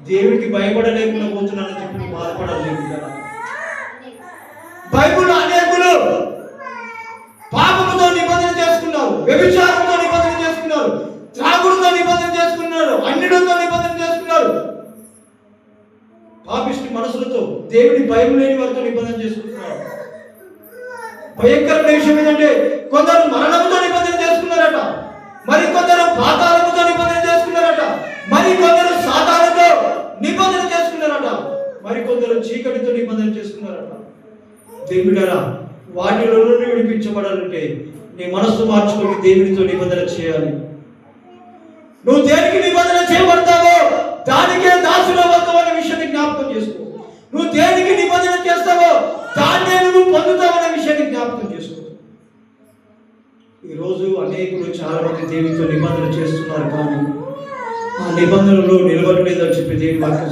దేవుడికి భయపడలేకుండా పోతున్నానని చెప్పి బాధపడలేదు కదా. బైబిల్లో అనేకులు పాపముతో నిబంధన చేసుకున్నారు, వ్యభిచారంతో నిబంధన చేసుకున్నారు, త్రాగుడుతో నిబంధన చేసుకున్నారు, అన్నిటితో నిబంధన చేసుకున్నారు. పాపిష్టి మనసులతో దేవుని భయం లేని వారితో నిబంధన చేసుకుంటున్నారు. భయంకరమైన విషయం ఏంటంటే కొందరు మరణంతో నిబంధన చేసుకున్నారట, మరి కొందరు పాతాళముతో నిబంధన చేసుకున్నారట, మరి కొందరు సాతానుతో నిబంధన చేసుకున్నారట, మరి కొందరు చీకటితో నిబంధన చేసుకున్నారట. దేవుడారా, వాటిలో నుండి విడిపించబడాలంటే నీ మనస్సు మార్చుకొని దేవునితో నిబంధన చేయాలి. నువ్వు దేనికి నిబంధన చేయబడతావో దానికే దాసుడవుతావు అనే విషయాన్ని జ్ఞాపకం చేసుకో. నువ్వు దేనికి నిబంధన చేస్తావో దాన్నే నువ్వు పొందుతావనే విషయాన్ని జ్ఞాపకం చేసుకో. ఈరోజు అనేకులు చాలా మంది దేవునితో నిబంధన చేస్తున్నారు, కానీ ఆ నిబంధనలో నిలబడలేదని చెప్పి దేవుని వాక్యం